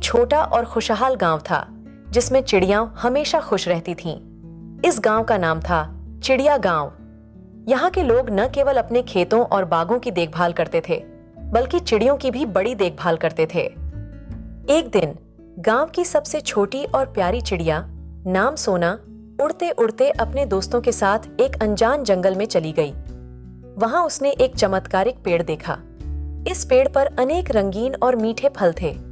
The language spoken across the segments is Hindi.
छोटा और खुशहाल गांव था जिसमें चिड़ियां हमेशा खुश रहती थीं। इस गांव का नाम था चिड़िया गांव। यहाँ के लोग न केवल अपने खेतों और बागों की देखभाल करते थे, बल्कि चिड़ियों की भी बड़ी देखभाल करते थे। एक दिन गांव की सबसे छोटी और प्यारी चिड़िया नाम सोना उड़ते उड़ते अपने दोस्तों के साथ एक अनजान जंगल में चली गई। वहां उसने एक चमत्कारिक पेड़ देखा। इस पेड़ पर अनेक रंगीन और मीठे फल थे।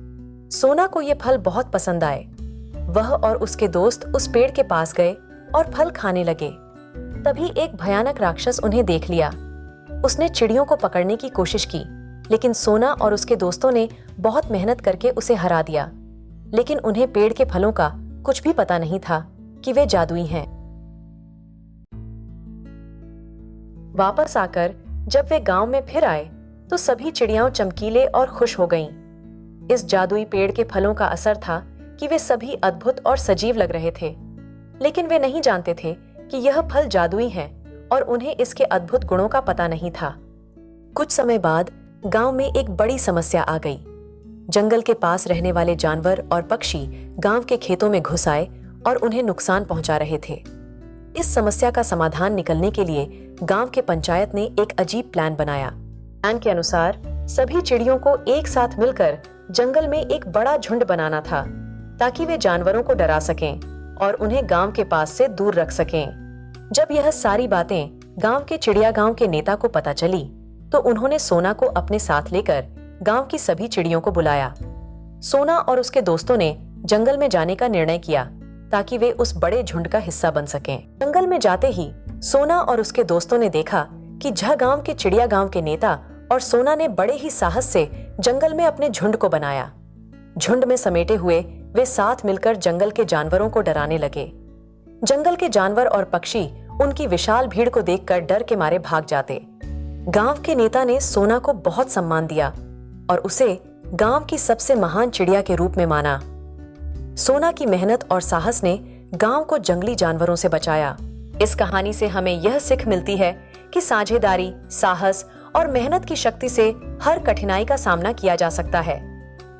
सोना को ये फल बहुत पसंद आए। वह और उसके दोस्त उस पेड़ के पास गए और फल खाने लगे। तभी एक भयानक राक्षस उन्हें देख लिया। उसने चिड़ियों को पकड़ने की कोशिश की, लेकिन सोना और उसके दोस्तों ने बहुत मेहनत करके उसे हरा दिया। लेकिन उन्हें पेड़ के फलों का कुछ भी पता नहीं था कि वे जादुई हैं। वापस आकर जब वे गांव में फिर आए तो सभी चिड़ियां चमकीले और खुश हो गईं। इस जादुई पेड़ के फलों का असर था कि वे सभी अद्भुत और सजीव लग रहे थे। लेकिन वे नहीं जानते थे कि यह फल जादुई हैं और उन्हें इसके अद्भुत गुणों का पता नहीं था। कुछ समय बाद गांव में एक बड़ी समस्या आ गई। जंगल के पास रहने वाले जानवर और पक्षी गांव के खेतों में घुस आए और उन्हें नुकसान पहुंचा रहे थे। इस समस्या का समाधान निकलने के लिए गांव के पंचायत ने एक अजीब प्लान बनाया। प्लान के अनुसार सभी चिड़ियों को एक साथ मिलकर जंगल में एक बड़ा झुंड बनाना था, ताकि वे जानवरों को डरा सकें और उन्हें गांव के पास से दूर रख सकें। जब यह सारी बातें गांव के चिड़िया गांव के नेता को पता चली, तो उन्होंने सोना को अपने साथ लेकर गांव की सभी चिड़ियों को बुलाया। सोना और उसके दोस्तों ने जंगल में जाने का निर्णय किया ताकि वे उस बड़े झुंड का हिस्सा बन सकें। जंगल में जाते ही सोना और उसके दोस्तों ने देखा कि झ गांव के चिड़िया गांव के नेता और सोना ने बड़े ही साहस से जंगल में अपने झुंड को बनाया। झुंड में समेटे हुए वे साथ मिलकर जंगल के जानवरों को डराने लगे। जंगल के जानवर और पक्षी उनकी विशाल भीड़ को देखकर डर के मारे भाग जाते। गांव के नेता ने सोना को बहुत सम्मान दिया और उसे गांव की सबसे महान चिड़िया के रूप में माना। सोना की मेहनत और साहस ने गांव को जंगली जानवरों से बचाया। इस कहानी से हमें यह सीख मिलती है कि साझेदारी, साहस और मेहनत की शक्ति से हर कठिनाई का सामना किया जा सकता है।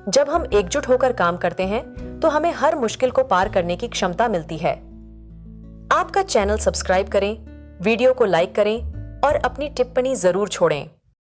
जब हम एकजुट होकर काम करते हैं तो हमें हर मुश्किल को पार करने की क्षमता मिलती है। आपका चैनल सब्सक्राइब करें, वीडियो को लाइक करें और अपनी टिप्पणी जरूर छोड़ें।